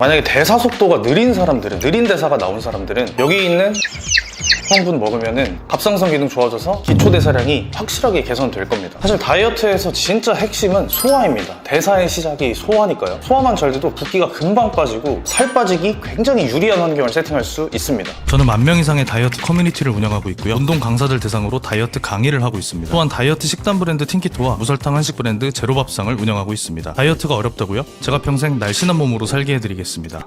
만약에 대사 속도가 느린 사람들은, 느린 대사가 나온 사람들은 여기 있는 성분 먹으면은 갑상선 기능 좋아져서 기초 대사량이 확실하게 개선될 겁니다. 사실 다이어트에서 진짜 핵심은 소화입니다. 대사의 시작이 소화니까요. 소화만 잘 돼도 붓기가 금방 빠지고 살 빠지기 굉장히 유리한 환경을 세팅할 수 있습니다. 저는 10,000명 이상의 다이어트 커뮤니티를 운영하고 있고요. 운동 강사들 대상으로 다이어트 강의를 하고 있습니다. 또한 다이어트 식단 브랜드 틴키토와 무설탕 한식 브랜드 제로밥상을 운영하고 있습니다. 다이어트가 어렵다고요? 제가 평생 날씬한 몸으로 살게 해드리겠습니다.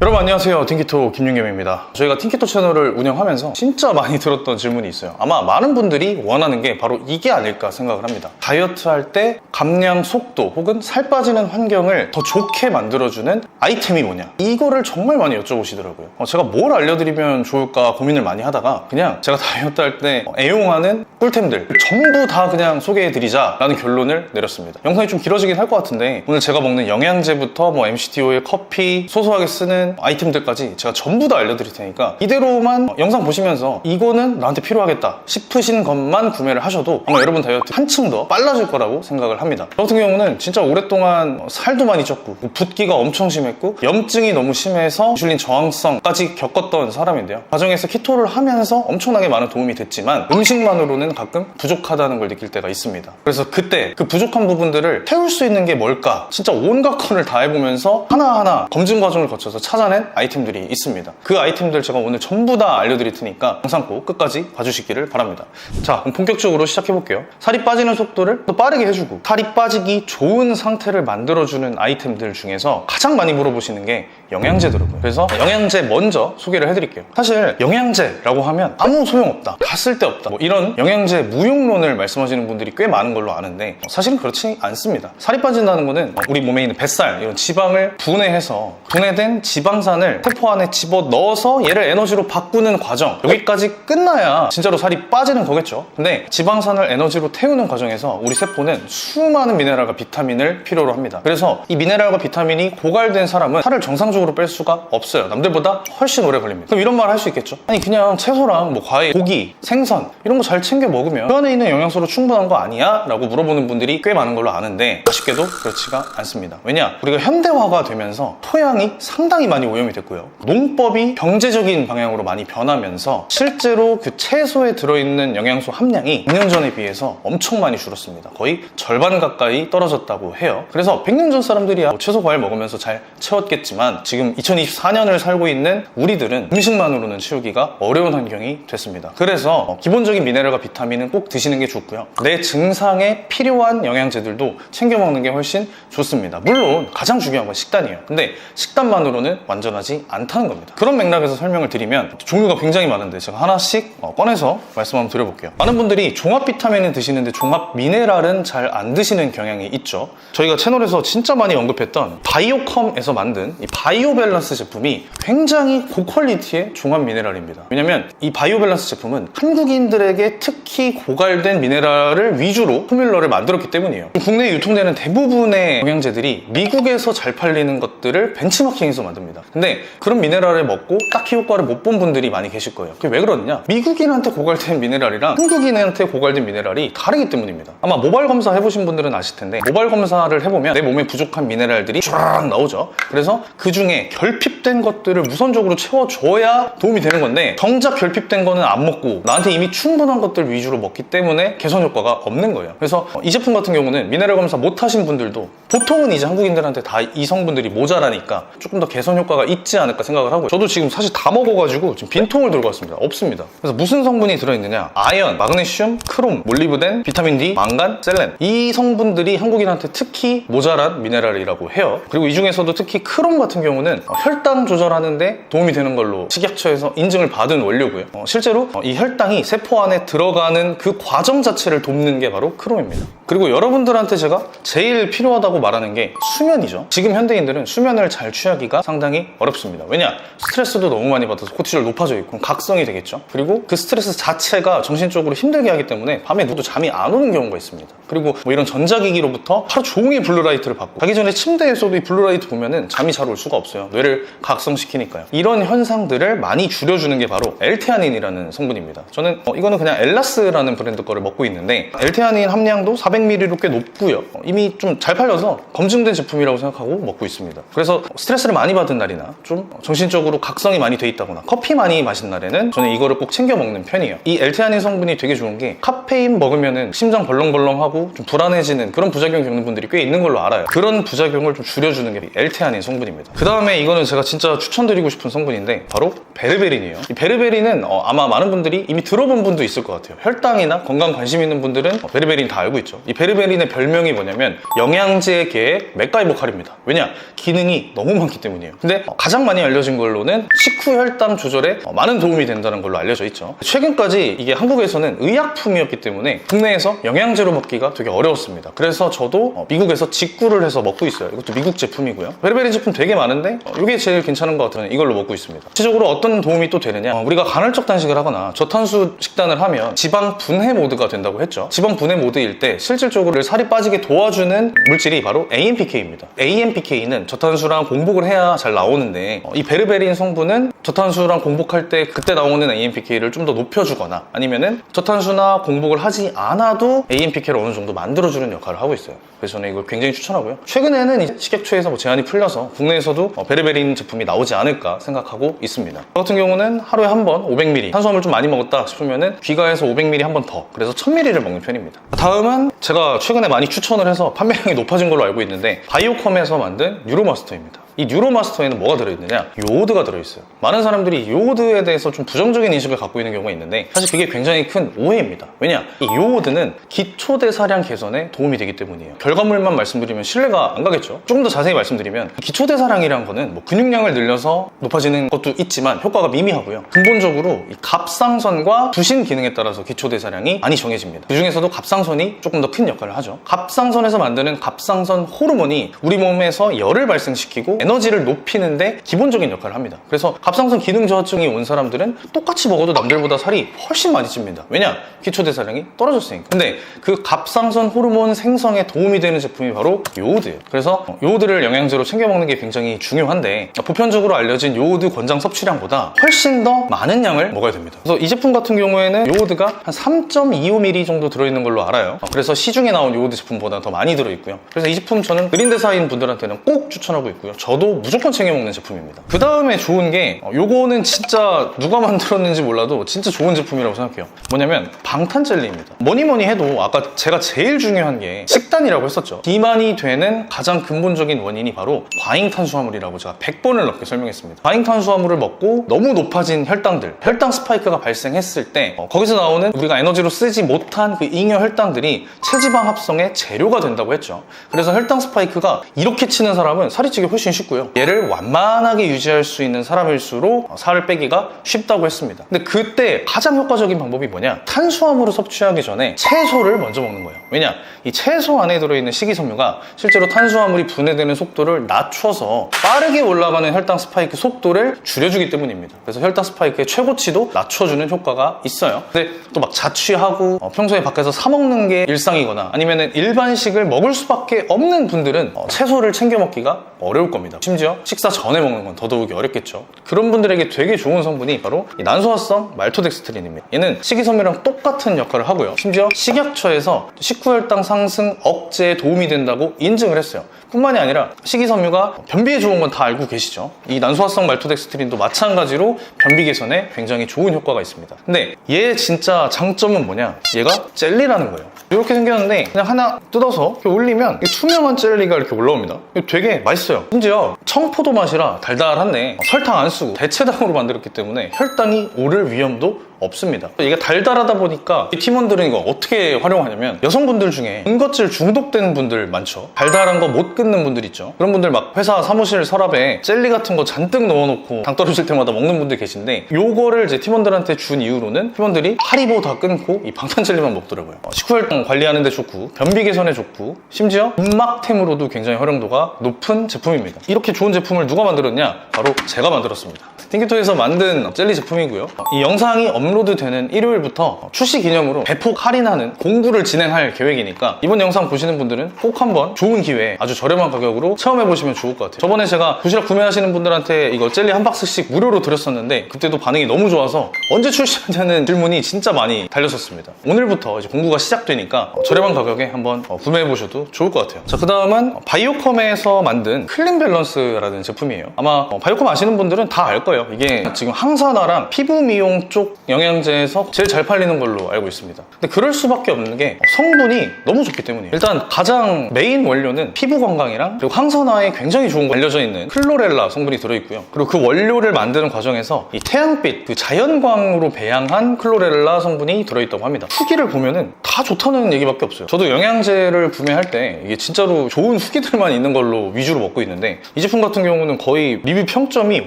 여러분 안녕하세요. 틴키토 김윤겸입니다. 저희가 틴키토 채널을 운영하면서 진짜 많이 들었던 질문이 있어요. 아마 많은 분들이 원하는 게 바로 이게 아닐까 생각을 합니다. 다이어트 할 때 감량 속도 혹은 살 빠지는 환경을 더 좋게 만들어주는 아이템이 뭐냐, 이거를 정말 많이 여쭤보시더라고요. 제가 뭘 알려드리면 좋을까 고민을 많이 하다가 그냥 제가 다이어트 할 때 애용하는 꿀템들 전부 다 그냥 소개해드리자 라는 결론을 내렸습니다. 영상이 좀 길어지긴 할 것 같은데 오늘 제가 먹는 영양제부터 MCT 오일, 커피, 소소하게 쓰는 아이템들까지 제가 전부 다 알려드릴 테니까 이대로만 영상 보시면서 이거는 나한테 필요하겠다 싶으신 것만 구매를 하셔도 아마 여러분 다이어트 한층 더 빨라질 거라고 생각을 합니다. 저 같은 경우는 진짜 오랫동안 살도 많이 쪘고 붓기가 엄청 심했고 염증이 너무 심해서 인슐린 저항성까지 겪었던 사람인데요. 과정에서 키토를 하면서 엄청나게 많은 도움이 됐지만 음식만으로는 가끔 부족하다는 걸 느낄 때가 있습니다. 그래서 그때 그 부족한 부분들을 채울 수 있는 게 뭘까 진짜 온갖 걸 다 해보면서 하나하나 검증 과정을 거쳐서 찾아낸 아이템들이 있습니다. 그 아이템들 제가 오늘 전부 다 알려드릴 테니까 영상 꼭 끝까지 봐주시기를 바랍니다. 자, 그럼 본격적으로 시작해볼게요. 살이 빠지는 속도를 또 빠르게 해주고 살이 빠지기 좋은 상태를 만들어주는 아이템들 중에서 가장 많이 물어보시는 게 영양제더라고요. 그래서 영양제 먼저 소개를 해드릴게요. 사실 영양제라고 하면 아무 소용없다, 다 쓸데없다, 이런 영양제 무용론을 말씀하시는 분들이 꽤 많은 걸로 아는데 사실은 그렇지 않습니다. 살이 빠진다는 거는 우리 몸에 있는 뱃살, 이런 지방을 분해해서 분해된 지방산을 세포 안에 집어넣어서 얘를 에너지로 바꾸는 과정, 여기까지 끝나야 진짜로 살이 빠지는 거겠죠. 근데 지방산을 에너지로 태우는 과정에서 우리 세포는 수많은 미네랄과 비타민을 필요로 합니다. 그래서 이 미네랄과 비타민이 고갈된 사람은 살을 정상적으로 뺄 수가 없어요. 남들보다 훨씬 오래 걸립니다. 그럼 이런 말을 할 수 있겠죠. 아니 그냥 채소랑 과일, 고기, 생선 이런 거 잘 챙겨 먹으면 그 안에 있는 영양소로 충분한 거 아니야? 라고 물어보는 분들이 꽤 많은 걸로 아는데 아쉽게도 그렇지가 않습니다. 왜냐? 우리가 현대화가 되면서 토양이 상당히 많이 오염이 됐고요. 농법이 경제적인 방향으로 많이 변하면서 실제로 그 채소에 들어있는 영양소 함량이 100년 전에 비해서 엄청 많이 줄었습니다. 거의 절반 가까이 떨어졌다고 해요. 그래서 100년 전 사람들이야 채소 과일 먹으면서 잘 채웠겠지만 지금 2024년을 살고 있는 우리들은 음식만으로는 채우기가 어려운 환경이 됐습니다. 그래서 기본적인 미네랄과 비타민은 꼭 드시는 게 좋고요. 내 증상에 필요한 영양제들도 챙겨 먹는 게 훨씬 좋습니다. 물론 가장 중요한 건 식단이에요. 근데 식단만으로는 완전하지 않다는 겁니다. 그런 맥락에서 설명을 드리면 종류가 굉장히 많은데 제가 하나씩 꺼내서 말씀 한번 드려볼게요. 많은 분들이 종합 비타민을 드시는데 종합 미네랄은 잘 안 드시는 경향이 있죠. 저희가 채널에서 진짜 많이 언급했던 바이오컴에서 만든 이 바이오 밸런스 제품이 굉장히 고퀄리티의 종합 미네랄입니다. 왜냐면 이 바이오 밸런스 제품은 한국인들에게 특히 고갈된 미네랄을 위주로 포뮬러를 만들었기 때문이에요. 국내에 유통되는 대부분의 영양제들이 미국에서 잘 팔리는 것들을 벤치마킹해서 만듭니다. 근데 그런 미네랄을 먹고 딱히 효과를 못 본 분들이 많이 계실 거예요. 그게 왜 그러느냐? 미국인한테 고갈된 미네랄이랑 한국인한테 고갈된 미네랄이 다르기 때문입니다. 아마 모발 검사 해보신 분들은 아실 텐데 모발 검사를 해보면 내 몸에 부족한 미네랄들이 쫙 나오죠. 그래서 그 중에 결핍된 것들을 우선적으로 채워줘야 도움이 되는 건데 정작 결핍된 거는 안 먹고 나한테 이미 충분한 것들 위주로 먹기 때문에 개선 효과가 없는 거예요. 그래서 이 제품 같은 경우는 미네랄 검사 못 하신 분들도 보통은 이제 한국인들한테 다 이 성분들이 모자라니까 조금 더 개선 효과가 있지 않을까 생각을 하고요. 저도 지금 사실 다 먹어가지고 지금 빈통을 들고 왔습니다. 없습니다. 그래서 무슨 성분이 들어있느냐? 아연, 마그네슘, 크롬, 몰리브덴, 비타민 D, 망간, 셀렌, 이 성분들이 한국인한테 특히 모자란 미네랄이라고 해요. 그리고 이 중에서도 특히 크롬 같은 경우는 혈당 조절하는데 도움이 되는 걸로 식약처에서 인증을 받은 원료고요. 실제로 이 혈당이 세포 안에 들어가는 그 과정 자체를 돕는 게 바로 크롬입니다. 그리고 여러분들한테 제가 제일 필요하다고 말하는 게 수면이죠. 지금 현대인들은 수면을 잘 취하기가 상당히 어렵습니다. 왜냐? 스트레스도 너무 많이 받아서 코티졸 높아져 있고 각성이 되겠죠. 그리고 그 스트레스 자체가 정신적으로 힘들게 하기 때문에 밤에 누워도 잠이 안 오는 경우가 있습니다. 그리고 이런 전자기기로부터 하루 종일 블루라이트를 받고 자기 전에 침대에서도 이 블루라이트 보면은 잠이 잘 올 수가 없어요. 뇌를 각성시키니까요. 이런 현상들을 많이 줄여주는 게 바로 L테아닌이라는 성분입니다. 저는 이거는 그냥 엘라스라는 브랜드 거를 먹고 있는데 L테아닌 함량도 400 400ml로 꽤 높고요. 이미 좀 잘 팔려서 검증된 제품이라고 생각하고 먹고 있습니다. 그래서 스트레스를 많이 받은 날이나 좀 정신적으로 각성이 많이 돼 있다거나 커피 많이 마신 날에는 저는 이거를 꼭 챙겨 먹는 편이에요. 이 L테아닌 성분이 되게 좋은 게 카페인 먹으면은 심장 벌렁벌렁하고 좀 불안해지는 그런 부작용 겪는 분들이 꽤 있는 걸로 알아요. 그런 부작용을 좀 줄여주는 게 L테아닌 성분입니다. 그 다음에 이거는 제가 진짜 추천드리고 싶은 성분인데 바로 베르베린이에요. 이 베르베린은 아마 많은 분들이 이미 들어본 분도 있을 것 같아요. 혈당이나 건강 관심 있는 분들은 베르베린 다 알고 있죠. 이 베르베린의 별명이 뭐냐면 영양제계의 맥가이버 칼입니다. 왜냐? 기능이 너무 많기 때문이에요. 근데 가장 많이 알려진 걸로는 식후 혈당 조절에 많은 도움이 된다는 걸로 알려져 있죠. 최근까지 이게 한국에서는 의약품이었기 때문에 국내에서 영양제로 먹기가 되게 어려웠습니다. 그래서 저도 미국에서 직구를 해서 먹고 있어요. 이것도 미국 제품이고요. 베르베린 제품 되게 많은데 이게 제일 괜찮은 것 같아서 이걸로 먹고 있습니다. 구체적으로 어떤 도움이 또 되느냐? 우리가 간헐적 단식을 하거나 저탄수 식단을 하면 지방 분해 모드가 된다고 했죠. 지방 분해 모드일 때 실질적으로 살이 빠지게 도와주는 물질이 바로 AMPK입니다. AMPK는 저탄수랑 공복을 해야 잘 나오는데 이 베르베린 성분은 저탄수랑 공복할 때 그때 나오는 AMPK를 좀 더 높여주거나 아니면은 저탄수나 공복을 하지 않아도 AMPK를 어느 정도 만들어주는 역할을 하고 있어요. 그래서 저는 이걸 굉장히 추천하고요. 최근에는 이제 식약처에서 제한이 풀려서 국내에서도 베르베린 제품이 나오지 않을까 생각하고 있습니다. 저 같은 경우는 하루에 한 번 500ml 탄수화물 좀 많이 먹었다 싶으면은 귀가해서 500ml 한 번 더, 그래서 1000ml를 먹는 편입니다. 다음은 제가 최근에 많이 추천을 해서 판매량이 높아진 걸로 알고 있는데 바이오컴에서 만든 뉴로마스터입니다. 이 뉴로마스터에는 뭐가 들어있느냐? 요오드가 들어있어요. 많은 사람들이 요오드에 대해서 좀 부정적인 인식을 갖고 있는 경우가 있는데 사실 그게 굉장히 큰 오해입니다. 왜냐? 이 요오드는 기초대사량 개선에 도움이 되기 때문이에요. 결과물만 말씀드리면 신뢰가 안 가겠죠? 조금 더 자세히 말씀드리면 기초대사량이란 거는 뭐 근육량을 늘려서 높아지는 것도 있지만 효과가 미미하고요. 근본적으로 이 갑상선과 부신 기능에 따라서 기초대사량이 많이 정해집니다. 그 중에서도 갑상선이 조금 더 큰 역할을 하죠. 갑상선에서 만드는 갑상선 호르몬이 우리 몸에서 열을 발생시키고 에너지를 높이는데 기본적인 역할을 합니다. 그래서 갑상선 기능 저하증이 온 사람들은 똑같이 먹어도 남들보다 살이 훨씬 많이 찝니다. 왜냐? 기초대사량이 떨어졌으니까. 근데 그 갑상선 호르몬 생성에 도움이 되는 제품이 바로 요오드예요. 그래서 요오드를 영양제로 챙겨 먹는 게 굉장히 중요한데 보편적으로 알려진 요오드 권장 섭취량보다 훨씬 더 많은 양을 먹어야 됩니다. 그래서 이 제품 같은 경우에는 요오드가 한 3.25ml 정도 들어있는 걸로 알아요. 그래서 시중에 나온 요오드 제품보다 더 많이 들어있고요. 그래서 이 제품 저는 느린대사인 분들한테는 꼭 추천하고 있고요. 저도 무조건 챙겨 먹는 제품입니다. 그 다음에 좋은 게 요거는 진짜 누가 만들었는지 몰라도 진짜 좋은 제품이라고 생각해요. 뭐냐면 방탄젤리입니다. 뭐니 해도 아까 제가 제일 중요한 게 식단이라고 했었죠. 비만이 되는 가장 근본적인 원인이 바로 과잉탄수화물이라고 제가 100번을 넘게 설명했습니다. 과잉탄수화물을 먹고 너무 높아진 혈당들, 혈당 스파이크가 발생했을 때 거기서 나오는 우리가 에너지로 쓰지 못한 그 잉여 혈당들이 체지방 합성의 재료가 된다고 했죠. 그래서 혈당 스파이크가 이렇게 치는 사람은 살이 찌기 훨씬 쉽고요. 얘를 완만하게 유지할 수 있는 사람일수록 살을 빼기가 쉽다고 했습니다. 근데 그때 가장 효과적인 방법이 뭐냐? 탄수화물을 섭취하기 전에 채소를 먼저 먹는 거예요. 왜냐? 이 채소 안에 들어있는 식이섬유가 실제로 탄수화물이 분해되는 속도를 낮춰서 빠르게 올라가는 혈당 스파이크 속도를 줄여주기 때문입니다. 그래서 혈당 스파이크의 최고치도 낮춰주는 효과가 있어요. 근데 또 막 자취하고 평소에 밖에서 사 먹는 게 일상이거나 아니면 일반식을 먹을 수밖에 없는 분들은 채소를 챙겨 먹기가 어려울 겁니다. 심지어 식사 전에 먹는 건 더더욱이 어렵겠죠. 그런 분들에게 되게 좋은 성분이 바로 이 난소화성 말토덱스트린입니다. 얘는 식이섬유랑 똑같은 역할을 하고요. 심지어 식약처에서 식후혈당 상승 억제에 도움이 된다고 인증을 했어요. 뿐만이 아니라 식이섬유가 변비에 좋은 건 다 알고 계시죠. 이 난소화성 말토덱스트린도 마찬가지로 변비 개선에 굉장히 좋은 효과가 있습니다. 근데 얘 진짜 장점은 뭐냐? 얘가 젤리라는 거예요. 이렇게 생겼는데 그냥 하나 뜯어서 이렇게 올리면 투명한 젤리가 이렇게 올라옵니다. 되게 맛있어요. 심지어 청포도 맛이라 달달한데 설탕 안 쓰고 대체당으로 만들었기 때문에 혈당이 오를 위험도 없습니다. 이게 달달하다 보니까 이 팀원들은 이거 어떻게 활용하냐면 여성분들 중에 군것질 중독된 분들 많죠. 달달한 거 못 끊는 분들 있죠. 그런 분들 막 회사 사무실 서랍에 젤리 같은 거 잔뜩 넣어놓고 당 떨어질 때마다 먹는 분들 계신데 요거를 이제 팀원들한테 준 이후로는 팀원들이 하리보 다 끊고 이 방탄젤리만 먹더라고요. 식후혈당 관리하는 데 좋고 변비 개선에 좋고 심지어 입막템으로도 굉장히 활용도가 높은 제품입니다. 이렇게 좋은 제품을 누가 만들었냐? 바로 제가 만들었습니다. 팅키토에서 만든 젤리 제품이고요. 이 영상이 업로드되는 일요일부터 출시 기념으로 대폭 할인하는 공구를 진행할 계획이니까 이번 영상 보시는 분들은 꼭 한번 좋은 기회에 아주 저렴한 가격으로 체험해보시면 좋을 것 같아요. 저번에 제가 도시락 구매하시는 분들한테 이거 젤리 한 박스씩 무료로 드렸었는데 그때도 반응이 너무 좋아서 언제 출시하냐는 질문이 진짜 많이 달렸었습니다. 오늘부터 이제 공구가 시작되니까 저렴한 가격에 한번 구매해보셔도 좋을 것 같아요. 자, 그 다음은 바이오컴에서 만든 클린 밸런스라는 제품이에요. 아마 바이오컴 아시는 분들은 다 알 거예요. 이게 지금 항산화랑 피부 미용 쪽 영양제에서 제일 잘 팔리는 걸로 알고 있습니다. 근데 그럴 수밖에 없는 게 성분이 너무 좋기 때문이에요. 일단 가장 메인 원료는 피부 건강이랑 그리고 항산화에 굉장히 좋은 거 알려져 있는 클로렐라 성분이 들어있고요. 그리고 그 원료를 만드는 과정에서 이 태양빛, 그 자연광으로 배양한 클로렐라 성분이 들어있다고 합니다. 후기를 보면은 다 좋다는 얘기밖에 없어요. 저도 영양제를 구매할 때 이게 진짜로 좋은 후기들만 있는 걸로 위주로 먹고 있는데 이 제품 같은 경우는 거의 리뷰 평점이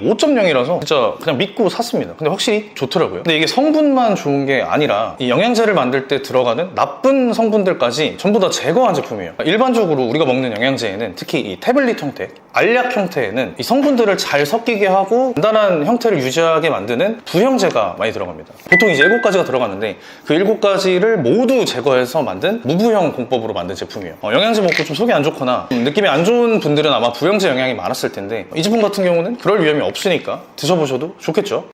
5.0이라서 진짜 그냥 믿고 샀습니다. 근데 확실히 좋더라고요. 근데 이게 성분만 좋은 게 아니라 이 영양제를 만들 때 들어가는 나쁜 성분들까지 전부 다 제거한 제품이에요. 일반적으로 우리가 먹는 영양제에는 특히 이 태블릿 형태, 알약 형태에는 이 성분들을 잘 섞이게 하고 간단한 형태를 유지하게 만드는 부형제가 많이 들어갑니다. 보통 이제 7가지가 들어가는데 그 7가지를 모두 제거해서 만든 무부형 공법으로 만든 제품이에요. 영양제 먹고 좀 속이 안 좋거나 느낌이 안 좋은 분들은 아마 부형제 영향이 많았을 텐데 이 제품 같은 경우는 그럴 위험이 없으니까 드셔보셔도 좋겠죠.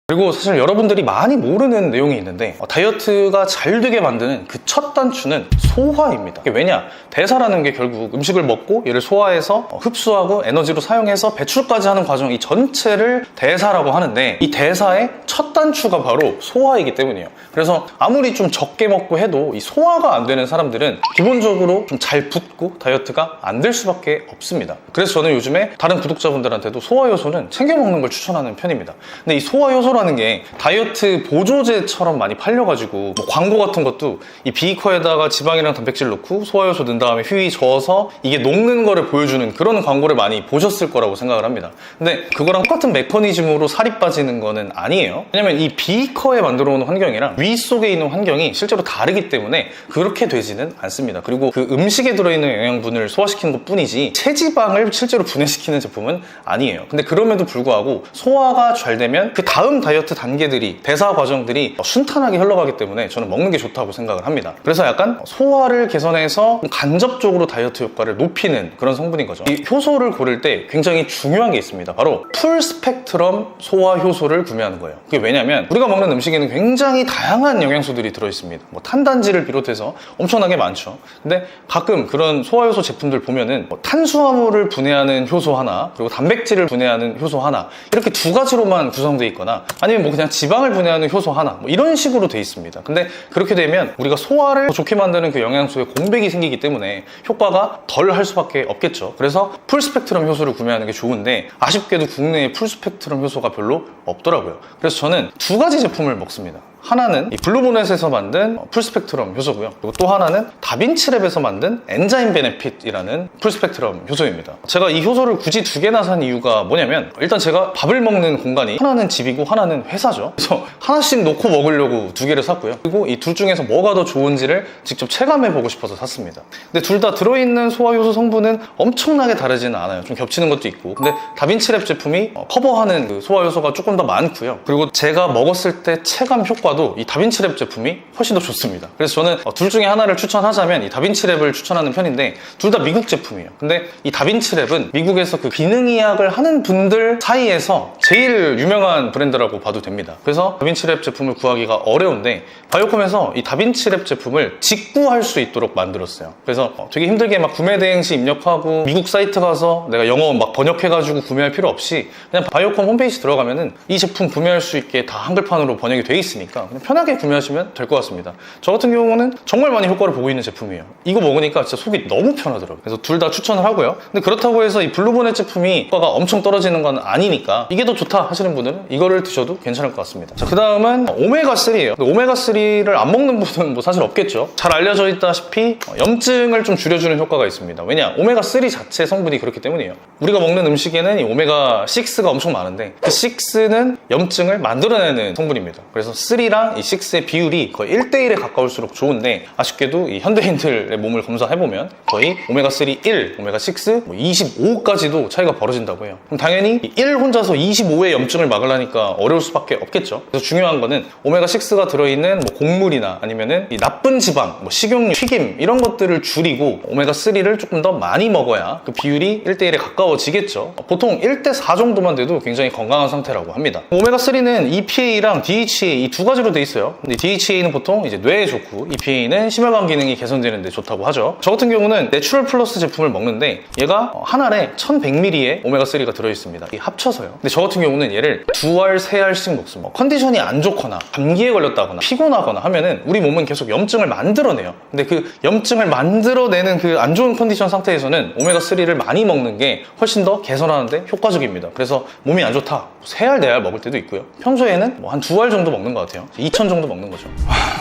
그리고 사실 여러분들이 많이 모르는 내용이 있는데 다이어트가 잘 되게 만드는 그 첫 단추는 소화입니다. 이게 왜냐? 대사라는 게 결국 음식을 먹고 얘를 소화해서 흡수하고 에너지로 사용해서 배출까지 하는 과정 이 전체를 대사라고 하는데 이 대사의 첫 단추가 바로 소화이기 때문이에요. 그래서 아무리 좀 적게 먹고 해도 이 소화가 안 되는 사람들은 기본적으로 좀 잘 붓고 다이어트가 안 될 수밖에 없습니다. 그래서 저는 요즘에 다른 구독자분들한테도 소화 요소는 챙겨 먹는 걸 추천하는 편입니다. 근데 이 소화 요소라는 게 다이어트 보조제처럼 많이 팔려가지고 뭐 광고 같은 것도 이 비커에다가 지방이랑 단백질 넣고 소화효소 넣은 다음에 휘휘 저어서 이게 녹는 거를 보여주는 그런 광고를 많이 보셨을 거라고 생각을 합니다. 근데 그거랑 똑같은 메커니즘으로 살이 빠지는 거는 아니에요. 왜냐면 이 비커에 만들어 놓은 환경이랑 위 속에 있는 환경이 실제로 다르기 때문에 그렇게 되지는 않습니다. 그리고 그 음식에 들어있는 영양분을 소화시키는 것 뿐이지 체지방을 실제로 분해시키는 제품은 아니에요. 근데 그럼에도 불구하고 소화가 잘 되면 그 다음 다이어트 단계들이 대사 과정들이 순탄하게 흘러가기 때문에 저는 먹는 게 좋다고 생각을 합니다. 그래서 약간 소화를 개선해서 간접적으로 다이어트 효과를 높이는 그런 성분인 거죠. 이 효소를 고를 때 굉장히 중요한 게 있습니다. 바로 풀 스펙트럼 소화 효소를 구매하는 거예요. 그게 왜냐면 우리가 먹는 음식에는 굉장히 다양한 영양소들이 들어있습니다. 뭐 탄단지를 비롯해서 엄청나게 많죠. 근데 가끔 그런 소화 효소 제품들 보면은 뭐 탄수화물을 분해하는 효소 하나 그리고 단백질을 분해하는 효소 하나 이렇게 두 가지로만 구성되어 있거나 아니면 뭐 그냥 지방을 분해하는 효소 하나 뭐 이런 식으로 돼 있습니다. 근데 그렇게 되면 우리가 소화를 좋게 만드는 그 영양소에 공백이 생기기 때문에 효과가 덜 할 수밖에 없겠죠. 그래서 풀 스펙트럼 효소를 구매하는 게 좋은데 아쉽게도 국내에 풀 스펙트럼 효소가 별로 없더라고요. 그래서 저는 두 가지 제품을 먹습니다. 하나는 이 블루보넷에서 만든 풀스펙트럼 효소고요. 그리고 또 하나는 다빈치랩에서 만든 엔자임 베네핏이라는 풀스펙트럼 효소입니다. 제가 이 효소를 굳이 두 개나 산 이유가 뭐냐면 일단 제가 밥을 먹는 공간이 하나는 집이고 하나는 회사죠. 그래서 하나씩 놓고 먹으려고 두 개를 샀고요. 그리고 이 둘 중에서 뭐가 더 좋은지를 직접 체감해보고 싶어서 샀습니다. 근데 둘 다 들어있는 소화효소 성분은 엄청나게 다르지는 않아요. 좀 겹치는 것도 있고. 근데 다빈치랩 제품이 커버하는 그 소화효소가 조금 더 많고요. 그리고 제가 먹었을 때 체감 효과 이 다빈치랩 제품이 훨씬 더 좋습니다. 그래서 저는 둘 중에 하나를 추천하자면 이 다빈치랩을 추천하는 편인데 둘 다 미국 제품이에요. 근데 이 다빈치랩은 미국에서 그 비능의학을 하는 분들 사이에서 제일 유명한 브랜드라고 봐도 됩니다. 그래서 다빈치랩 제품을 구하기가 어려운데 바이오컴에서 이 다빈치랩 제품을 직구할 수 있도록 만들었어요. 그래서 되게 힘들게 막 구매 대행시 입력하고 미국 사이트 가서 내가 영어 막 번역해가지고 구매할 필요 없이 그냥 바이오컴 홈페이지 들어가면은 이 제품 구매할 수 있게 다 한글판으로 번역이 돼 있으니까 그냥 편하게 구매하시면 될 것 같습니다. 저 같은 경우는 정말 많이 효과를 보고 있는 제품이에요. 이거 먹으니까 진짜 속이 너무 편하더라고요. 그래서 둘 다 추천을 하고요. 근데 그렇다고 해서 이 블루보넷 제품이 효과가 엄청 떨어지는 건 아니니까 이게 더 좋다 하시는 분들은 이거를 드셔도 괜찮을 것 같습니다. 자, 그 다음은 오메가3예요. 오메가3를 안 먹는 분은 뭐 사실 없겠죠. 잘 알려져 있다시피 염증을 좀 줄여주는 효과가 있습니다. 왜냐? 오메가3 자체 성분이 그렇기 때문이에요. 우리가 먹는 음식에는 이 오메가6가 엄청 많은데 그 6는 염증을 만들어내는 성분입니다. 그래서 3랑 이 6의 비율이 거의 1대1에 가까울수록 좋은데 아쉽게도 이 현대인들의 몸을 검사해보면 거의 오메가3 1, 오메가6, 25까지도 차이가 벌어진다고 해요. 그럼 당연히 1 혼자서 25의 염증을 막으려니까 어려울 수밖에 없겠죠. 그래서 중요한 거는 오메가6가 들어있는 뭐 곡물이나 아니면은 이 나쁜 지방, 뭐 식용유, 튀김 이런 것들을 줄이고 오메가3를 조금 더 많이 먹어야 그 비율이 1대1에 가까워지겠죠. 보통 1대4 정도만 돼도 굉장히 건강한 상태라고 합니다. 오메가3는 EPA랑 DHA 이 두 가지로 돼 있어요. 근데 DHA는 보통 이제 뇌에 좋고 EPA는 심혈관 기능이 개선되는 데 좋다고 하죠. 저 같은 경우는 내추럴 플러스 제품을 먹는데 얘가 한 알에 1100ml의 오메가3가 들어있습니다. 이 합쳐서요. 근데 저 같은 경우는 얘를 2알, 3알씩 먹습니다. 컨디션이 안 좋거나 감기에 걸렸다거나 피곤하거나 하면은 우리 몸은 계속 염증을 만들어내요. 근데 그 염증을 만들어내는 그 안 좋은 컨디션 상태에서는 오메가3를 많이 먹는 게 훨씬 더 개선하는데 효과적입니다. 그래서 몸이 안 좋다 3알, 4알 먹을 때도 있고요. 평소에는 뭐 한 2알 정도 먹는 것 같아요. 2000 정도 먹는 거죠.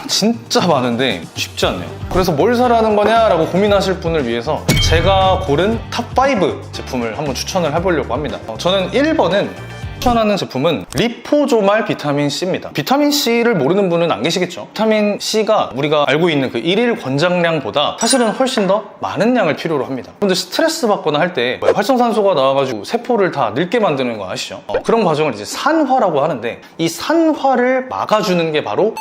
진짜 많은데 쉽지 않네요. 그래서 뭘 사라는 거냐라고 고민하실 분을 위해서 제가 고른 탑5 제품을 한번 추천을 해보려고 합니다. 저는 1번은 추천하는 제품은 리포조말 비타민C입니다. 비타민C를 모르는 분은 안 계시겠죠? 비타민C가 우리가 알고 있는 그 일일 권장량보다 사실은 훨씬 더 많은 양을 필요로 합니다. 근데 스트레스 받거나 할 때 활성산소가 나와가지고 세포를 다 늙게 만드는 거 아시죠? 그런 과정을 이제 산화라고 하는데 이 산화를 막아주는 게 바로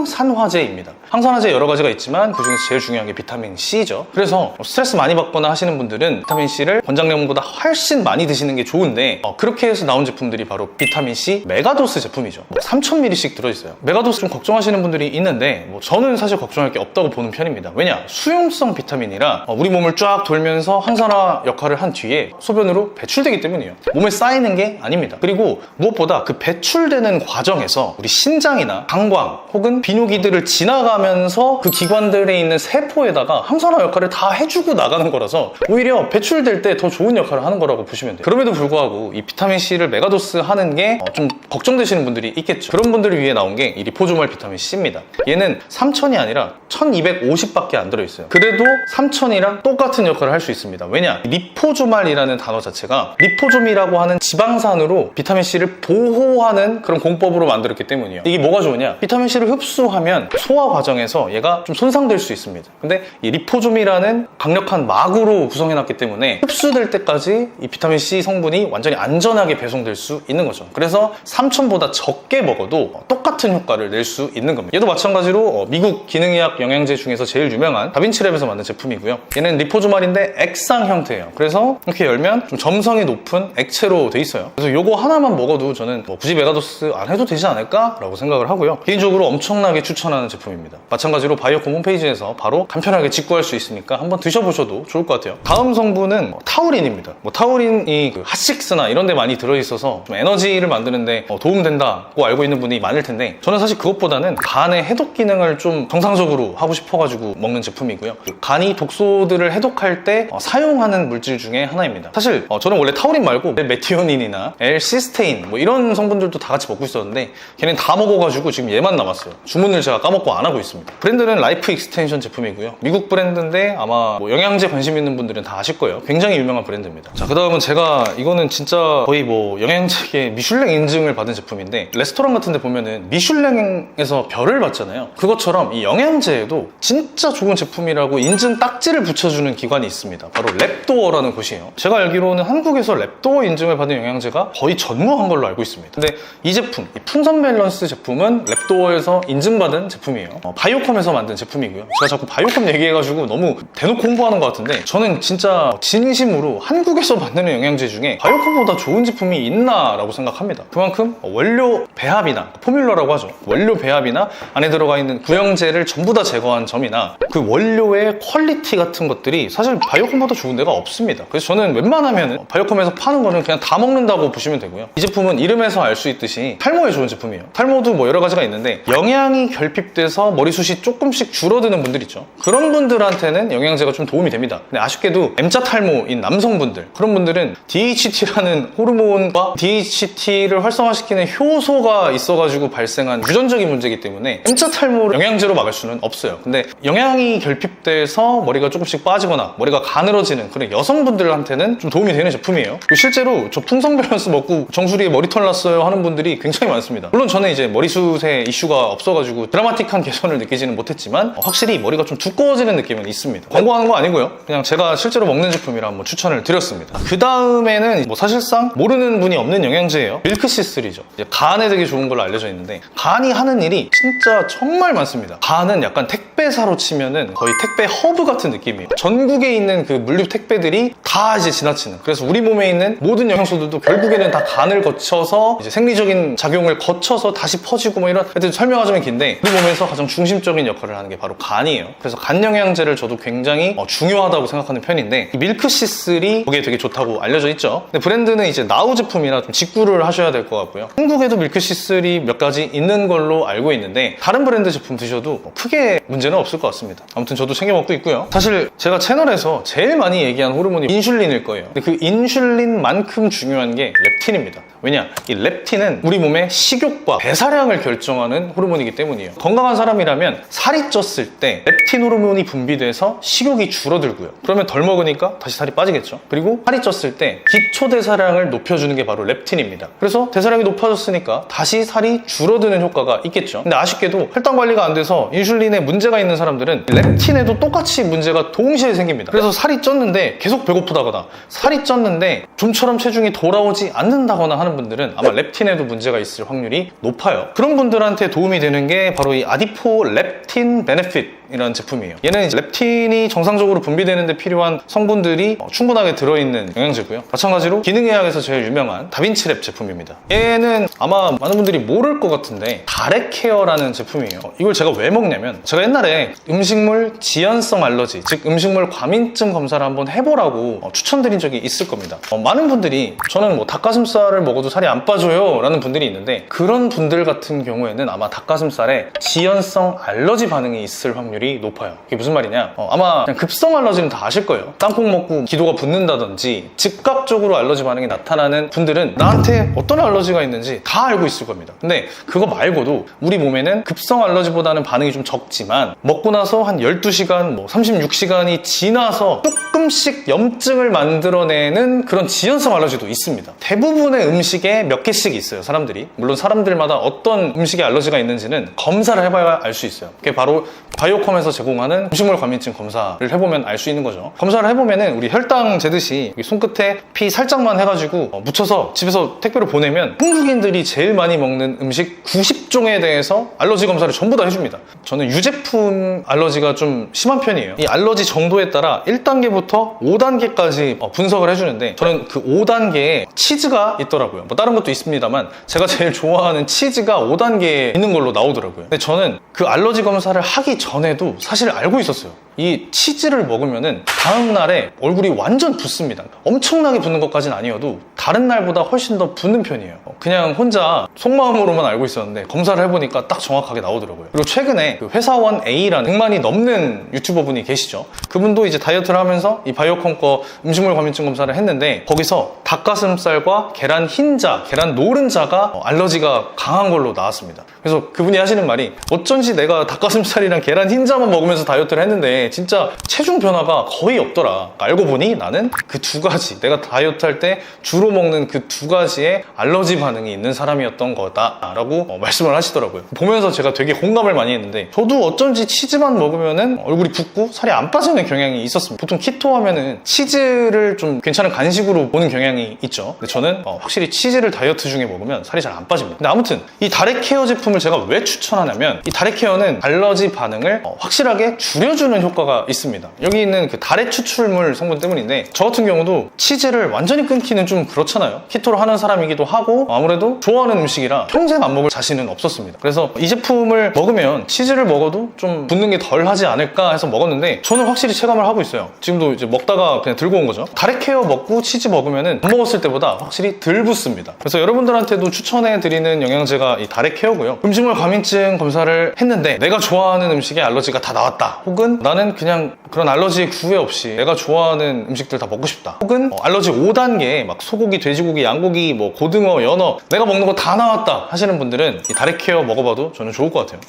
항산화제입니다. 항산화제 여러 가지가 있지만 그중에서 제일 중요한 게 비타민C죠. 그래서 스트레스 많이 받거나 하시는 분들은 비타민C를 권장량보다 훨씬 많이 드시는 게 좋은데 그렇게 해서 나온 제품들이 바로 비타민C 메가도스 제품이죠. 3000ml씩 들어있어요. 메가도스 좀 걱정하시는 분들이 있는데 저는 사실 걱정할 게 없다고 보는 편입니다. 왜냐? 수용성 비타민이라 우리 몸을 쫙 돌면서 항산화 역할을 한 뒤에 소변으로 배출되기 때문이에요. 몸에 쌓이는 게 아닙니다. 그리고 무엇보다 그 배출되는 과정에서 우리 신장이나 방광 혹은 비뇨기들을 지나가면서 그 기관들에 있는 세포에다가 항산화 역할을 다 해주고 나가는 거라서 오히려 배출될 때 더 좋은 역할을 하는 거라고 보시면 돼요. 그럼에도 불구하고 이 비타민C를 메가도스 하는 게 좀 걱정되시는 분들이 있겠죠. 그런 분들을 위해 나온 게 이 리포조말 비타민C입니다. 얘는 3000이 아니라 1250밖에 안 들어있어요. 그래도 3000이랑 똑같은 역할을 할 수 있습니다. 왜냐? 리포조말이라는 단어 자체가 리포좀이라고 하는 지방산으로 비타민C를 보호하는 그런 공법으로 만들었기 때문이에요. 이게 뭐가 좋으냐? 비타민C를 흡수하면 소화 과정에서 얘가 좀 손상될 수 있습니다. 근데 이 리포좀이라는 강력한 막으로 구성해놨기 때문에 흡수될 때까지 이 비타민C 성분이 완전히 안전하게 배송될 수 있는 거죠. 그래서 3000보다 적게 먹어도 똑같은 효과를 낼 수 있는 겁니다. 얘도 마찬가지로 미국 기능의학 영양제 중에서 제일 유명한 다빈치랩에서 만든 제품이고요. 얘는 리포조말인데 액상 형태예요. 그래서 이렇게 열면 좀 점성이 높은 액체로 돼 있어요. 그래서 요거 하나만 먹어도 저는 굳이 메가도스 안 해도 되지 않을까? 라고 생각을 하고요. 개인적으로 엄청나게 추천하는 제품입니다. 마찬가지로 바이오콤 홈페이지에서 바로 간편하게 직구할 수 있으니까 한번 드셔보셔도 좋을 것 같아요. 다음 성분은 타우린입니다. 타우린이 그 핫식스나 이런 데 많이 들어있어서 좀 에너지를 만드는데 도움된다고 알고 있는 분이 많을 텐데 저는 사실 그것보다는 간의 해독 기능을 좀 정상적으로 하고 싶어가지고 먹는 제품이고요. 간이 독소들을 해독할 때 사용하는 물질 중에 하나입니다. 사실 저는 원래 타우린 말고 메티오닌이나 L-시스테인 이런 성분들도 다 같이 먹고 있었는데 걔는 다 먹어가지고 지금 얘만 남았어요. 주문을 제가 까먹고 안 하고 있습니다. 브랜드는 라이프 익스텐션 제품이고요. 미국 브랜드인데 아마 영양제 관심 있는 분들은 다 아실 거예요. 굉장히 유명한 브랜드입니다. 자, 그 다음은 제가 이거는 진짜 거의 영양제계 미슐랭 인증을 받은 제품인데 레스토랑 같은 데 보면은 미슐랭에서 별을 받잖아요. 그것처럼 이 영양제에도 진짜 좋은 제품이라고 인증 딱지를 붙여주는 기관이 있습니다. 바로 랩도어라는 곳이에요. 제가 알기로는 한국에서 랩도어 인증을 받은 영양제가 거의 전무한 걸로 알고 있습니다. 근데 이 제품, 이 풍선 밸런스 제품은 랩도어에서 인증받은 제품이에요. 바이오컴에서 만든 제품이고요. 제가 자꾸 바이오컴 얘기해가지고 너무 대놓고 홍보하는 것 같은데 저는 진짜 진심으로 한국에서 만드는 영양제 중에 바이오컴보다 좋은 제품이 있나라고 생각합니다. 그만큼 원료 배합이나 포뮬러라고 하죠. 원료 배합이나 안에 들어가 있는 구형제를 전부 다 제거한 점이나 그 원료의 퀄리티 같은 것들이 사실 바이오컴보다 좋은 데가 없습니다. 그래서 저는 웬만하면 바이오컴에서 파는 거는 그냥 다 먹는다고 보시면 되고요. 이 제품은 이름에서 알 수 있듯이 탈모에 좋은 제품이에요. 탈모도 여러 가지가 있는데 영양이 결핍돼서 머리숱이 조금씩 줄어드는 분들 있죠. 그런 분들한테는 영양제가 좀 도움이 됩니다. 근데 아쉽게도 M자 탈모인 남성분들 그런 분들은 DHT라는 호르몬과 DHT를 활성화시키는 효소가 있어가지고 발생한 유전적인 문제이기 때문에 M자 탈모를 영양제로 막을 수는 없어요. 근데 영양이 결핍돼서 머리가 조금씩 빠지거나 머리가 가늘어지는 그런 여성분들한테는 좀 도움이 되는 제품이에요. 실제로 저 풍성 밸런스 먹고 정수리에 머리털 났어요 하는 분들이 굉장히 많습니다. 물론 저는 이제 머리숱에 이슈가 없어가지고 드라마틱한 개선을 느끼지는 못했지만 확실히 머리가 좀 두꺼워지는 느낌은 있습니다. 광고하는 거 아니고요. 그냥 제가 실제로 먹는 제품이라 한번 추천을 드렸습니다. 그 다음에는 사실상 모르는 분이 없는 있는 영양제예요. 밀크시슬이죠. 이제 간에 되게 좋은 걸로 알려져 있는데, 간이 하는 일이 진짜 정말 많습니다. 간은 약간 택배사로 치면은 거의 택배 허브 같은 느낌이에요. 전국에 있는 그 물류 택배들이 다 이제 지나치는, 그래서 우리 몸에 있는 모든 영양소들도 결국에는 다 간을 거쳐서 이제 생리적인 작용을 거쳐서 다시 퍼지고 뭐 이런, 하여튼 설명하자면 긴데, 우리 몸에서 가장 중심적인 역할을 하는 게 바로 간이에요. 그래서 간 영양제를 저도 굉장히 중요하다고 생각하는 편인데, 이 밀크시슬이 거기에 되게 좋다고 알려져 있죠. 근데 브랜드는 이제 나우 제품이라 좀 직구를 하셔야 될 것 같고요. 한국에도 밀크시슬이 몇 가지 있는 걸로 알고 있는데, 다른 브랜드 제품 드셔도 크게 문제는 없을 것 같습니다. 아무튼 저도 챙겨 먹고 있고요. 사실 제가 채널에서 제일 많이 얘기한 호르몬이 인슐린일 거예요. 근데 그 인슐린만큼 중요한 게 렙틴입니다. 왜냐? 이 렙틴은 우리 몸의 식욕과 배사량을 결정하는 호르몬이기 때문이에요. 건강한 사람이라면 살이 쪘을 때 렙틴 호르몬이 분비돼서 식욕이 줄어들고요. 그러면 덜 먹으니까 다시 살이 빠지겠죠. 그리고 살이 쪘을 때 기초 대사량을 높여주는 게 바로 렙틴입니다. 그래서 대사량이 높아졌으니까 다시 살이 줄어드는 효과가 있겠죠. 근데 아쉽게도 혈당 관리가 안 돼서 인슐린에 문제가 있는 사람들은 렙틴에도 똑같이 문제가 동시에 생깁니다. 그래서 살이 쪘는데 계속 배고프다거나, 살이 쪘는데 좀처럼 체중이 돌아오지 않는다거나 하는 분들은 아마 렙틴에도 문제가 있을 확률이 높아요. 그런 분들한테 도움이 되는 게 바로 이 아디포 렙틴 베네핏 이라는 제품이에요. 얘는 이제 렙틴이 정상적으로 분비되는데 필요한 성분들이 충분하게 들어있는 영양제고요. 마찬가지로 기능의학에서 제일 유명한 다빈치랩 제품입니다. 얘는 아마 많은 분들이 모를 것 같은데 다렉케어라는 제품이에요. 이걸 제가 왜 먹냐면, 제가 옛날에 음식물 지연성 알러지, 즉 음식물 과민증 검사를 한번 해보라고 추천드린 적이 있을 겁니다. 많은 분들이 저는 뭐 닭가슴살을 먹어도 살이 안 빠져요 라는 분들이 있는데, 그런 분들 같은 경우에는 아마 닭가슴살에 지연성 알러지 반응이 있을 확률이 높아요. 이게 무슨 말이냐? 아마 그냥 급성 알러지는 다 아실 거예요. 땅콩 먹고 기도가 붓는다든지 즉각적으로 알러지 반응이 나타나는 분들은 나한테 어떤 알러지가 있는지 다 알고 있을 겁니다. 근데 그거 말고도 우리 몸에는 급성 알러지보다는 반응이 좀 적지만, 먹고 나서 한 12시간, 뭐 36시간이 지나서 조금씩 염증을 만들어내는 그런 지연성 알러지도 있습니다. 대부분의 음식에 몇 개씩 있어요, 사람들이. 물론 사람들마다 어떤 음식에 알러지가 있는지는 검사를 해봐야 알 수 있어요. 그게 바로 바이오컴에서 제공하는 음식물 과민증 검사를 해보면 알 수 있는 거죠. 검사를 해보면은 우리 혈당 재듯이 손끝에 피 살짝만 해가지고 묻혀서 집에서 택배로 보내면 한국인들이 제일 많이 먹는 음식 90종에 대해서 알러지 검사를 전부 다 해줍니다. 저는 유제품 알러지가 좀 심한 편이에요. 이 알러지 정도에 따라 1단계부터 5단계까지 분석을 해주는데, 저는 그 5단계에 치즈가 있더라고요. 뭐 다른 것도 있습니다만 제가 제일 좋아하는 치즈가 5단계에 있는 걸로 나오더라고요. 근데 저는 그 알러지 검사를 하기 전에도 사실 알고 있었어요. 이 치즈를 먹으면은 다음날에 얼굴이 완전 붓습니다. 엄청나게 붓는 것까지는 아니어도 다른 날보다 훨씬 더 붓는 편이에요. 그냥 혼자 속마음으로만 알고 있었는데 검사를 해보니까 딱 정확하게 나오더라고요. 그리고 최근에 그 회사원 A라는 100만이 넘는 유튜버 분이 계시죠. 그분도 이제 다이어트를 하면서 이 바이오컴 거 음식물 과민증 검사를 했는데, 거기서 닭가슴살과 계란 흰자, 계란 노른자가 알러지가 강한 걸로 나왔습니다. 그래서 그분이 하시는 말이, 어쩐지 내가 닭가슴살이랑 계란 흰자만 먹으면서 다이어트를 했는데 진짜 체중 변화가 거의 없더라. 알고 보니 나는 그 두 가지, 내가 다이어트 할 때 주로 먹는 그 두 가지의 알러지 반응이 있는 사람이었던 거다라고 말씀을 하시더라고요. 보면서 제가 되게 공감을 많이 했는데, 저도 어쩐지 치즈만 먹으면은 얼굴이 붓고 살이 안 빠지는 경향이 있었습니다. 보통 키토 하면은 치즈를 좀 괜찮은 간식으로 보는 경향이 있죠. 근데 저는 확실히 치즈를 다이어트 중에 먹으면 살이 잘 안 빠집니다. 근데 아무튼 이 다렉케어 제품을 제가 왜 추천하냐면, 이 다렉케어는 알러지 반응을 확실하게 줄여주는 효과가 있습니다. 여기 있는 그 다렉 추출물 성분 때문인데, 저 같은 경우도 치즈를 완전히 끊기는 좀 그렇잖아요. 키토를 하는 사람이기도 하고 아무래도 좋아하는 음식이라 평생 안 먹을 자신은 없었습니다. 그래서 이 제품을 먹으면 치즈를 먹어도 좀 붓는 게 덜 하지 않을까 해서 먹었는데, 저는 확실히 체감을 하고 있어요. 지금도 이제 먹다가 그냥 들고 온 거죠. 다렉케어 먹고 치즈 먹으면은 안 먹었을 때보다 확실히 덜 붓습니다. 그래서 여러분들한테도 추천해드리는 영양제가 이 다렉케어고요. 음식물 과민증 검사를 했는데 내가 좋아하는 음식에 알러지가 다 나왔다, 혹은 나는 그냥 그런 알러지에 구애 없이 내가 좋아하는 음식들 다 먹고 싶다, 혹은 알러지 5단계 막 소고기, 돼지고기, 양고기, 뭐 고등어, 연어 내가 먹는 거 다 나왔다 하시는 분들은 이 다렉케어 먹어봐도 저는 좋을 것 같아요.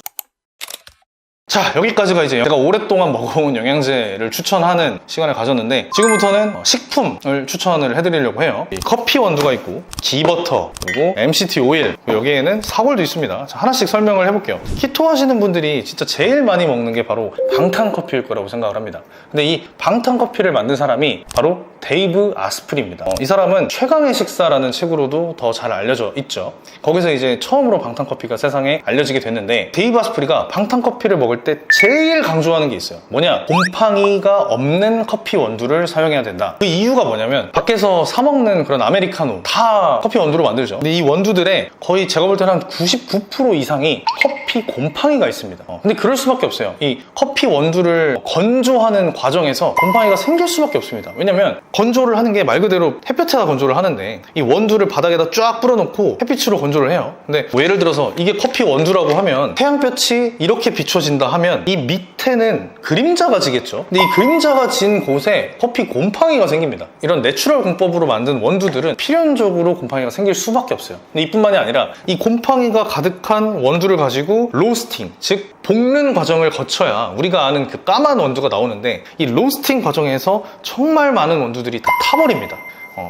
자, 여기까지가 이제 제가 오랫동안 먹어온 영양제를 추천하는 시간을 가졌는데, 지금부터는 식품을 추천을 해드리려고 해요. 이 커피 원두가 있고, 기버터, 그리고 MCT 오일, 여기에는 사골도 있습니다. 자, 하나씩 설명을 해볼게요. 키토 하시는 분들이 진짜 제일 많이 먹는 게 바로 방탄커피일 거라고 생각을 합니다. 근데 이 방탄커피를 만든 사람이 바로 데이브 아스프리입니다. 이 사람은 최강의 식사라는 책으로도 더 잘 알려져 있죠. 거기서 이제 처음으로 방탄커피가 세상에 알려지게 됐는데, 데이브 아스프리가 방탄커피를 먹을 때 제일 강조하는 게 있어요. 뭐냐? 곰팡이가 없는 커피 원두를 사용해야 된다. 그 이유가 뭐냐면, 밖에서 사 먹는 그런 아메리카노 다 커피 원두로 만들죠. 근데 이 원두들의 거의 제가 볼 때는 한 99% 이상이 커피 곰팡이가 있습니다. 근데 그럴 수밖에 없어요. 이 커피 원두를 건조하는 과정에서 곰팡이가 생길 수밖에 없습니다. 왜냐면 건조를 하는 게 말 그대로 햇볕에다 건조를 하는데, 이 원두를 바닥에다 쫙 뿌려놓고 햇빛으로 건조를 해요. 근데 뭐 예를 들어서 이게 커피 원두라고 하면 태양볕이 이렇게 비춰진다 하면 이 밑에는 그림자가 지겠죠. 근데 이 그림자가 진 곳에 커피 곰팡이가 생깁니다. 이런 내추럴 공법으로 만든 원두들은 필연적으로 곰팡이가 생길 수밖에 없어요. 근데 이뿐만이 아니라 이 곰팡이가 가득한 원두를 가지고 로스팅, 즉 볶는 과정을 거쳐야 우리가 아는 그 까만 원두가 나오는데, 이 로스팅 과정에서 정말 많은 원두들이 다 타버립니다.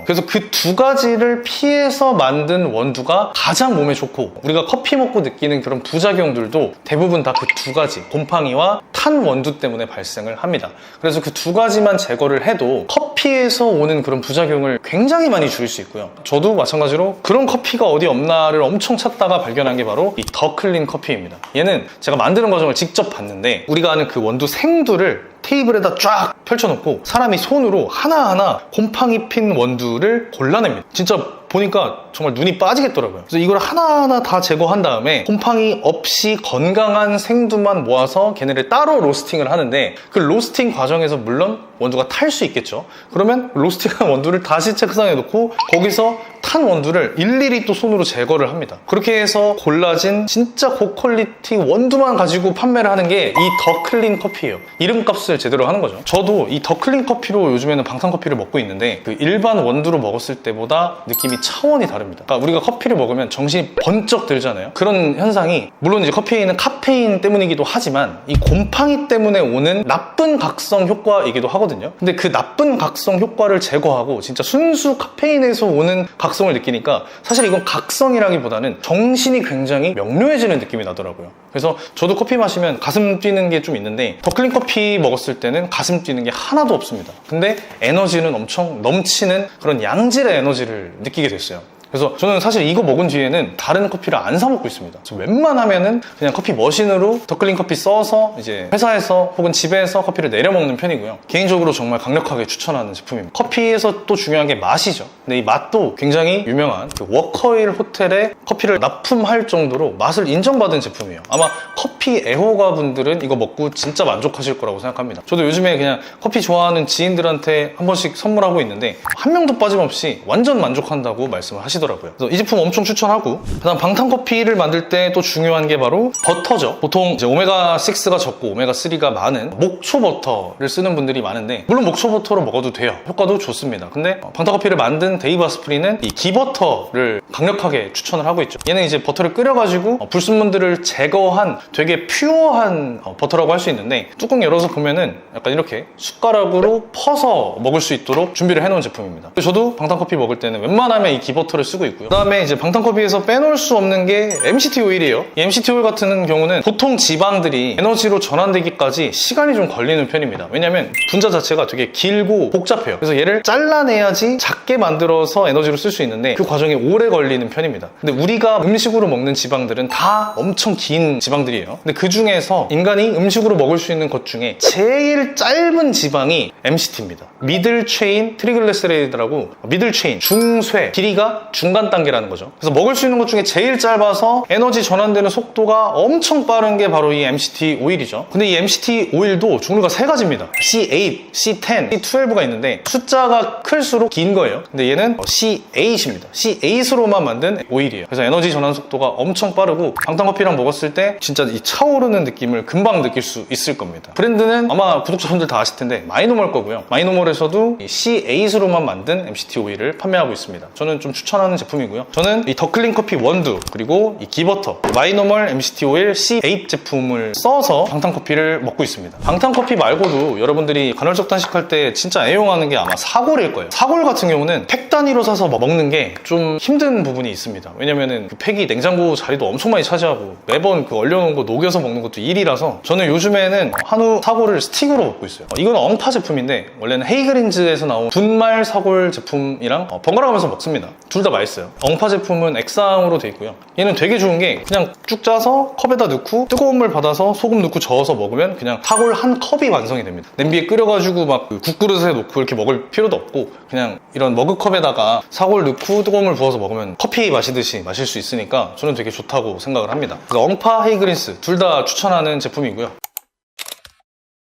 그래서 그 두 가지를 피해서 만든 원두가 가장 몸에 좋고, 우리가 커피 먹고 느끼는 그런 부작용들도 대부분 다 그 두 가지, 곰팡이와 탄 원두 때문에 발생을 합니다. 그래서 그 두 가지만 제거를 해도 커피에서 오는 그런 부작용을 굉장히 많이 줄일 수 있고요. 저도 마찬가지로 그런 커피가 어디 없나를 엄청 찾다가 발견한 게 바로 이 더 클린 커피입니다. 얘는 제가 만드는 과정을 직접 봤는데, 우리가 아는 그 원두 생두를 테이블에다 쫙 펼쳐놓고 사람이 손으로 하나하나 곰팡이 핀 원두를 골라냅니다. 진짜 보니까 정말 눈이 빠지겠더라고요. 그래서 이걸 하나하나 다 제거한 다음에 곰팡이 없이 건강한 생두만 모아서 걔네를 따로 로스팅을 하는데, 그 로스팅 과정에서 물론 원두가 탈 수 있겠죠. 그러면 로스팅한 원두를 다시 책상에 놓고 거기서 탄 원두를 일일이 또 손으로 제거를 합니다. 그렇게 해서 골라진 진짜 고퀄리티 원두만 가지고 판매를 하는 게 이 더 클린 커피예요. 이름값을 제대로 하는 거죠. 저도 이 더 클린 커피로 요즘에는 방탄커피를 먹고 있는데, 그 일반 원두로 먹었을 때보다 느낌이 차원이 다릅니다. 그러니까 우리가 커피를 먹으면 정신이 번쩍 들잖아요. 그런 현상이 물론 이제 커피에 있는 카페인 때문이기도 하지만 이 곰팡이 때문에 오는 나쁜 각성 효과이기도 하거든요. 근데 그 나쁜 각성 효과를 제거하고 진짜 순수 카페인에서 오는 각성을 느끼니까, 사실 이건 각성이라기보다는 정신이 굉장히 명료해지는 느낌이 나더라고요. 그래서 저도 커피 마시면 가슴 뛰는 게 좀 있는데, 더 클린 커피 먹었을 때는 가슴 뛰는 게 하나도 없습니다. 근데 에너지는 엄청 넘치는 그런 양질의 에너지를 느끼게 됐어요. 그래서 저는 사실 이거 먹은 뒤에는 다른 커피를 안 사 먹고 있습니다. 웬만하면은 그냥 커피 머신으로 더 클린 커피 써서 이제 회사에서 혹은 집에서 커피를 내려 먹는 편이고요. 개인적으로 정말 강력하게 추천하는 제품입니다. 커피에서 또 중요한 게 맛이죠. 근데 이 맛도 굉장히 유명한 그 워커힐 호텔에 커피를 납품할 정도로 맛을 인정받은 제품이에요. 아마 커피 애호가 분들은 이거 먹고 진짜 만족하실 거라고 생각합니다. 저도 요즘에 그냥 커피 좋아하는 지인들한테 한 번씩 선물하고 있는데 한 명도 빠짐없이 완전 만족한다고 말씀을 하시더라고요. 그래서 이 제품 엄청 추천하고, 그다음 방탄커피를 만들 때 또 중요한 게 바로 버터죠. 보통 이제 오메가6가 적고 오메가3가 많은 목초 버터를 쓰는 분들이 많은데, 물론 목초 버터로 먹어도 돼요. 효과도 좋습니다. 근데 방탄커피를 만든 데이브 아스프리는 이 기버터를 강력하게 추천을 하고 있죠. 얘는 이제 버터를 끓여가지고 불순물들을 제거한 되게 퓨어한 버터라고 할 수 있는데, 뚜껑 열어서 보면은 약간 이렇게 숟가락으로 퍼서 먹을 수 있도록 준비를 해놓은 제품입니다. 저도 방탄커피 먹을 때는 웬만하면 이 기버터를 쓰고 있고요. 그 다음에 이제 방탄커피에서 빼놓을 수 없는 게 MCT 오일이에요. 이 MCT 오일 같은 경우는 보통 지방들이 에너지로 전환되기까지 시간이 좀 걸리는 편입니다. 왜냐면 분자 자체가 되게 길고 복잡해요. 그래서 얘를 잘라내야지 작게 만들어서 에너지로 쓸 수 있는데, 그 과정이 오래 걸리는 편입니다. 근데 우리가 음식으로 먹는 지방들은 다 엄청 긴 지방들이에요. 근데 그 중에서 인간이 음식으로 먹을 수 있는 것 중에 제일 짧은 지방이 MCT입니다. 미들 체인 트리글리세라이드라고, 미들 체인, 중쇄, 길이가 중간 단계라는 거죠. 그래서 먹을 수 있는 것 중에 제일 짧아서 에너지 전환되는 속도가 엄청 빠른 게 바로 이 MCT 오일이죠. 근데 이 MCT 오일도 종류가 세 가지입니다. C8, C10, C12가 있는데 숫자가 클수록 긴 거예요. 근데 얘는 C8입니다. C8으로만 만든 오일이에요. 그래서 에너지 전환 속도가 엄청 빠르고, 방탄커피랑 먹었을 때 진짜 이 차오르는 느낌을 금방 느낄 수 있을 겁니다. 브랜드는 아마 구독자분들 다 아실 텐데 마이노멀 거고요. 마이노멀에서도 C8으로만 만든 MCT 오일을 판매하고 있습니다. 저는 좀 추천하는 추천하는 제품이고요. 저는 이 더클린 커피 원두 그리고 이 기버터 마이노멀 MCT 오일 C8 제품을 써서 방탄커피를 먹고 있습니다. 방탄커피 말고도 여러분들이 간헐적 단식할 때 진짜 애용하는 게 아마 사골일 거예요. 사골 같은 경우는 팩 단위로 사서 먹는 게 좀 힘든 부분이 있습니다. 왜냐면은 그 팩이 냉장고 자리도 엄청 많이 차지하고 매번 그 얼려놓은 거 녹여서 먹는 것도 일이라서 저는 요즘에는 한우 사골을 스틱으로 먹고 있어요. 이건 엉파 제품인데 원래는 헤이그린즈에서 나온 분말 사골 제품이랑 번갈아 가면서 먹습니다. 둘 다 맛있어요. 엉파 제품은 액상으로 돼 있고요. 얘는 되게 좋은 게 그냥 쭉 짜서 컵에다 넣고 뜨거운 물 받아서 소금 넣고 저어서 먹으면 그냥 사골 한 컵이 완성이 됩니다. 냄비에 끓여가지고 막그 국그릇에 놓고 이렇게 먹을 필요도 없고 그냥 이런 머그컵에다가 사골 넣고 뜨거운 물 부어서 먹으면 커피 마시듯이 마실 수 있으니까 저는 되게 좋다고 생각을 합니다. 그래서 엉파, 헤이그린스 둘 다 추천하는 제품이고요.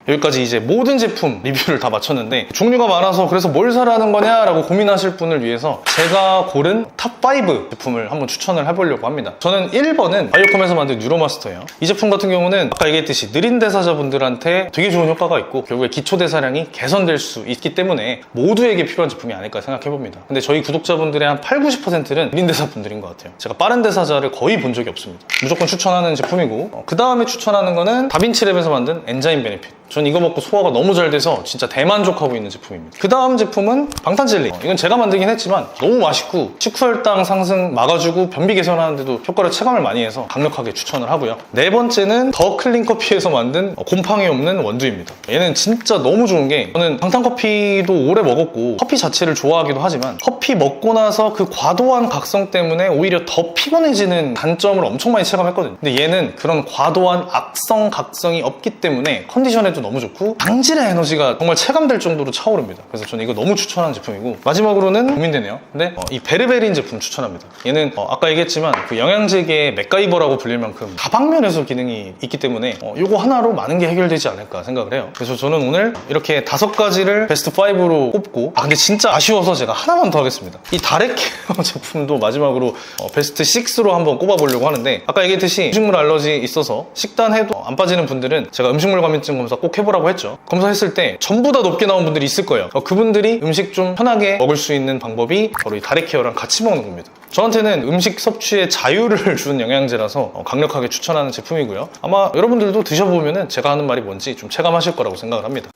여기까지 이제 모든 제품 리뷰를 다 마쳤는데 종류가 많아서 그래서 뭘 사라는 거냐라고 고민하실 분을 위해서 제가 고른 탑5 제품을 한번 추천을 해보려고 합니다. 저는 1번은 바이오컴에서 만든 뉴로마스터예요. 이 제품 같은 경우는 아까 얘기했듯이 느린 대사자분들한테 되게 좋은 효과가 있고 결국에 기초 대사량이 개선될 수 있기 때문에 모두에게 필요한 제품이 아닐까 생각해봅니다. 근데 저희 구독자분들의 한 8, 90%는 느린 대사분들인 것 같아요. 제가 빠른 대사자를 거의 본 적이 없습니다. 무조건 추천하는 제품이고 그 다음에 추천하는 거는 다빈치랩에서 만든 엔자임 베네핏. 전 이거 먹고 소화가 너무 잘 돼서 진짜 대만족하고 있는 제품입니다. 그 다음 제품은 방탄젤리. 이건 제가 만들긴 했지만 너무 맛있고 식후혈당 상승 막아주고 변비 개선하는데도 효과를 체감을 많이 해서 강력하게 추천을 하고요. 네 번째는 더 클린 커피에서 만든 곰팡이 없는 원두입니다. 얘는 진짜 너무 좋은 게 저는 방탄커피도 오래 먹었고 커피 자체를 좋아하기도 하지만 커피 먹고 나서 그 과도한 각성 때문에 오히려 더 피곤해지는 단점을 엄청 많이 체감했거든요. 근데 얘는 그런 과도한 악성, 각성이 없기 때문에 컨디션에도 너무 좋고 당질의 에너지가 정말 체감될 정도로 차오릅니다. 그래서 저는 이거 너무 추천하는 제품이고 마지막으로는 고민되네요. 근데 이 베르베린 제품 추천합니다. 얘는 아까 얘기했지만 그 영양제계의 맥가이버라고 불릴 만큼 다방면에서 기능이 있기 때문에 이거 하나로 많은 게 해결되지 않을까 생각을 해요. 그래서 저는 오늘 이렇게 5가지를 베스트 5로 꼽고 근데 진짜 아쉬워서 제가 하나만 더 하겠습니다. 이 다레케어 제품도 마지막으로 베스트 6로 한번 꼽아보려고 하는데 아까 얘기했듯이 음식물 알러지 있어서 식단해도 안 빠지는 분들은 제가 음식물 과민증 검사 꼭 해보라고 했죠. 검사했을 때 전부 다 높게 나온 분들이 있을 거예요. 그분들이 음식 좀 편하게 먹을 수 있는 방법이 바로 이 다레케어랑 같이 먹는 겁니다. 저한테는 음식 섭취에 자유를 주는 영양제라서 강력하게 추천하는 제품이고요. 아마 여러분들도 드셔보면 제가 하는 말이 뭔지 좀 체감하실 거라고 생각을 합니다.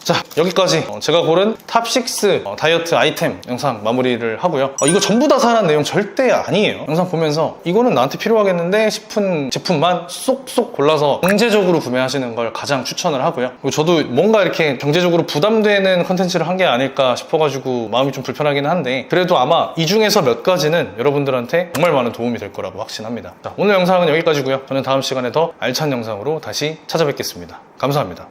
자, 여기까지 제가 고른 탑6 다이어트 아이템 영상 마무리를 하고요. 이거 전부 다 사라는 내용 절대 아니에요. 영상 보면서 이거는 나한테 필요하겠는데 싶은 제품만 쏙쏙 골라서 경제적으로 구매하시는 걸 가장 추천을 하고요. 그리고 저도 뭔가 이렇게 경제적으로 부담되는 컨텐츠를 한 게 아닐까 싶어가지고 마음이 좀 불편하기는 한데 그래도 아마 이 중에서 몇 가지는 여러분들한테 정말 많은 도움이 될 거라고 확신합니다. 자, 오늘 영상은 여기까지고요. 저는 다음 시간에 더 알찬 영상으로 다시 찾아뵙겠습니다. 감사합니다.